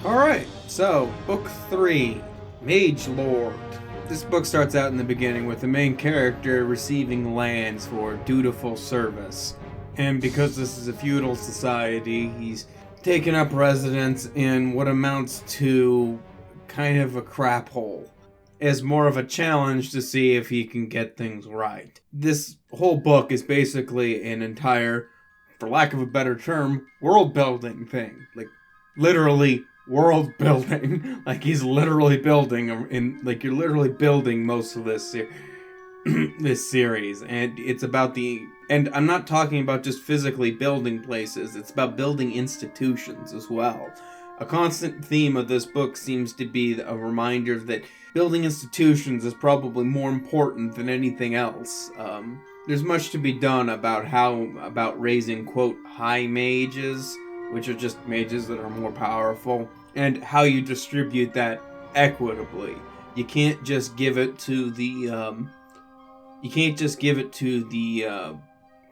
Alright, so, Book 3, Magelord. This book starts out in the beginning with the main character receiving lands for dutiful service. And because this is a feudal society, he's taken up residence in what amounts to kind of a crap hole, as more of a challenge to see if he can get things right. This whole book is basically an entire, for lack of a better term, world building thing. Like, literally world building. Like, he's literally building, you're literally building most of this this series. And it's about and I'm not talking about just physically building places, it's about building institutions as well. A constant theme of this book seems to be a reminder that building institutions is probably more important than anything else. There's much to be done about raising, quote, high mages, which are just mages that are more powerful, and how you distribute that equitably. You can't just give it to the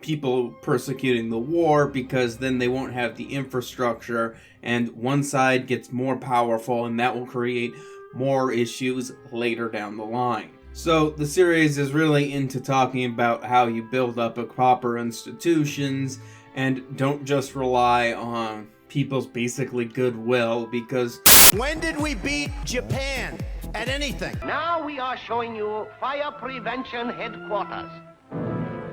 people persecuting the war, because then they won't have the infrastructure, and one side gets more powerful, and that will create more issues later down the line. So the series is really into talking about how you build up a proper institutions, and don't just rely on people's basically goodwill, because when did we beat Japan at anything? Now we are showing you fire prevention headquarters.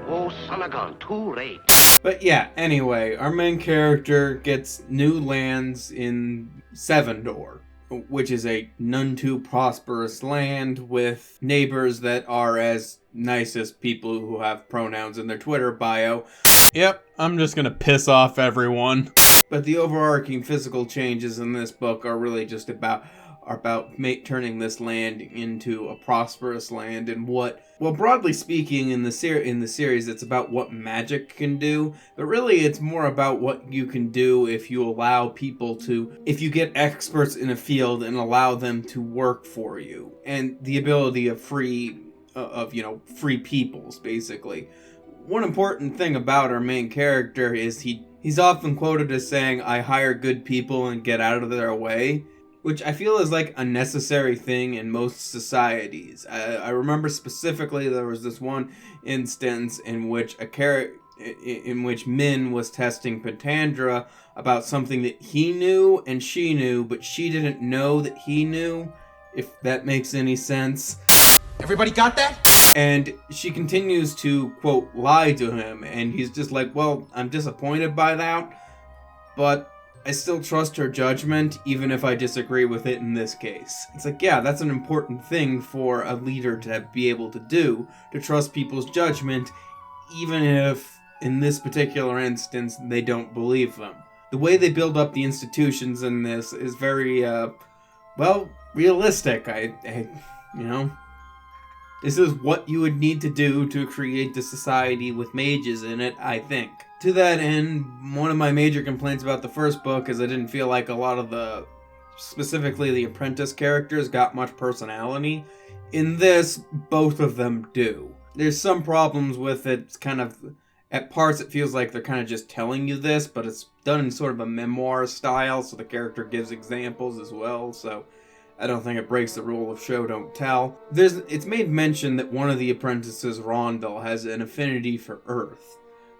Oh, Sanagan, too late. But yeah, anyway, our main character gets new lands in Sevendor, which is a none too prosperous land with neighbors that are as nice as people who have pronouns in their Twitter bio. Yep, I'm just gonna piss off everyone. But the overarching physical changes in this book are really just about turning this land into a prosperous land, and broadly speaking, in the series, it's about what magic can do, but really it's more about what you can do if you if you get experts in a field and allow them to work for you, and the ability of free peoples, basically. One important thing about our main character is he's often quoted as saying, "I hire good people and get out of their way," which I feel is like a necessary thing in most societies. I remember specifically there was this one instance in which Min was testing Pentandra about something that he knew and she knew, but she didn't know that he knew, if that makes any sense. Everybody got that? And she continues to, quote, lie to him, and he's just like, well, I'm disappointed by that, but I still trust her judgment, even if I disagree with it in this case. It's like, yeah, that's an important thing for a leader to be able to do, to trust people's judgment, even if, in this particular instance, they don't believe them. The way they build up the institutions in this is very, realistic. This is what you would need to do to create the society with mages in it, I think. To that end, one of my major complaints about the first book is I didn't feel like a lot of specifically the apprentice characters, got much personality. In this, both of them do. There's some problems with it. It's kind of, at parts it feels like they're kind of just telling you this, but it's done in sort of a memoir style, so the character gives examples as well, so I don't think it breaks the rule of show don't tell. It's made mention that one of the apprentices, Rondel, has an affinity for Earth.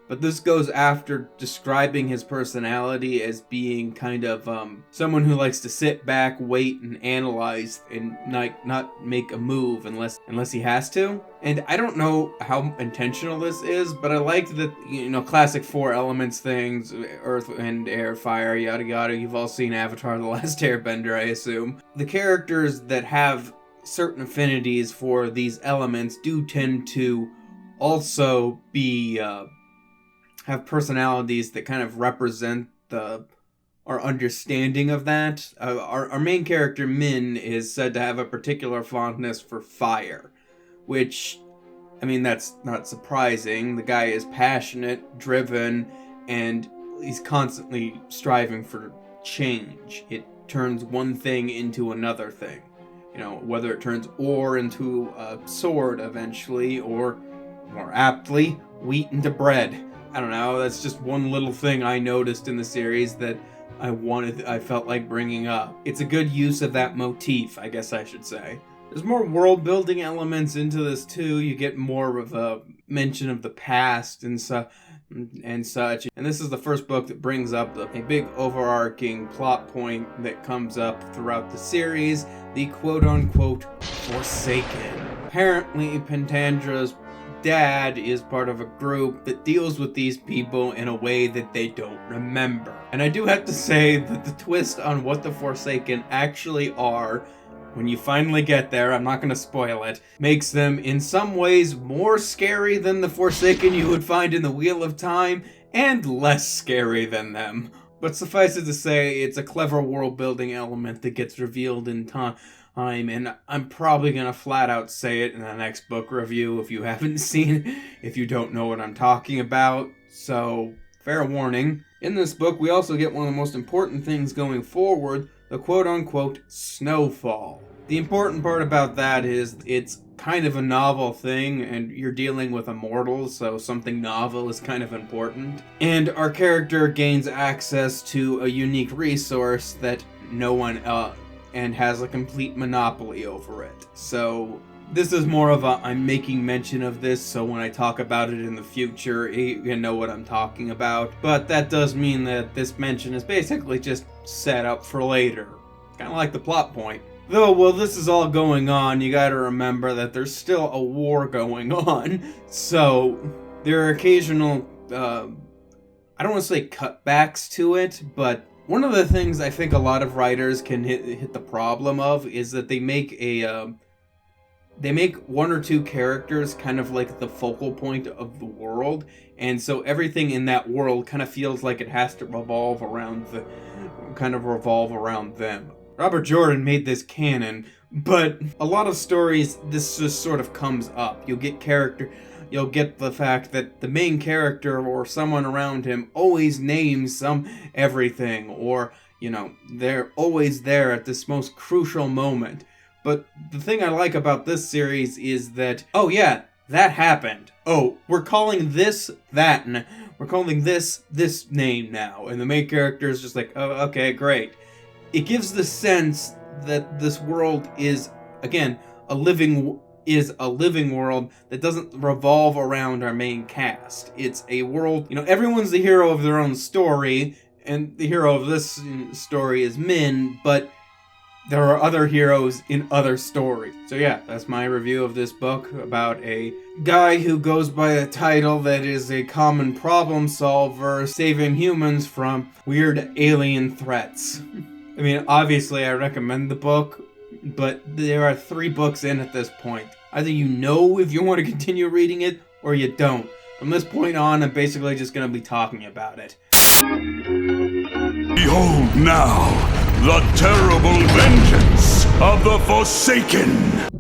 But this goes after describing his personality as being kind of someone who likes to sit back, wait, and analyze, and not make a move unless he has to. And I don't know how intentional this is, but I liked that, classic four elements things, earth, wind, air, fire, yada yada. You've all seen Avatar: The Last Airbender, I assume. The characters that have certain affinities for these elements do tend to also be have personalities that kind of represent our understanding of that. Our main character, Min, is said to have a particular fondness for fire, which, that's not surprising. The guy is passionate, driven, and he's constantly striving for change. It turns one thing into another thing. Whether it turns ore into a sword eventually, or, more aptly, wheat into bread. I don't know, that's just one little thing I noticed in the series that I felt like bringing up. It's a good use of that motif, I guess I should say. There's more world building elements into this too. You get more of a mention of the past and such. And this is the first book that brings up a big overarching plot point that comes up throughout the series, the quote-unquote Forsaken. Apparently, Pentandra's dad is part of a group that deals with these people in a way that they don't remember. And I do have to say that the twist on what the Forsaken actually are, when you finally get there, I'm not going to spoil it, makes them in some ways more scary than the Forsaken you would find in the Wheel of Time, and less scary than them. But suffice it to say, it's a clever world-building element that gets revealed in time, and I'm probably going to flat out say it in the next book review if you haven't seen, if you don't know what I'm talking about. So, fair warning. In this book, we also get one of the most important things going forward, the quote-unquote snowfall. The important part about that is it's kind of a novel thing, and you're dealing with immortals, so something novel is kind of important. And our character gains access to a unique resource that no one and has a complete monopoly over it. So this is more of a I'm making mention of this, so when I talk about it in the future, you know what I'm talking about. But that does mean that this mention is basically just set up for later. Kind of like the plot point. Though, while this is all going on, you gotta remember that there's still a war going on. So, there are occasional, I don't want to say cutbacks to it, but one of the things I think a lot of writers can hit the problem of is that they make they make one or two characters kind of like the focal point of the world, and so everything in that world kind of feels like it has to revolve around them. Robert Jordan made this canon, but a lot of stories, this just sort of comes up. You'll get the fact that the main character or someone around him always names everything, or, you know, they're always there at this most crucial moment. But the thing I like about this series is that, oh yeah, that happened. Oh, we're calling this that, and we're calling this name now. And the main character is just like, oh, okay, great. It gives the sense that this world is, again, a living world that doesn't revolve around our main cast. It's a world, you know, everyone's the hero of their own story, and the hero of this story is Min, but there are other heroes in other stories. So yeah, that's my review of this book about a guy who goes by a title that is a common problem solver saving humans from weird alien threats. I mean, obviously I recommend the book, but there are 3 books in at this point. Either you know if you want to continue reading it, or you don't. From this point on, I'm basically just going to be talking about it. Behold now, the terrible vengeance of the Forsaken!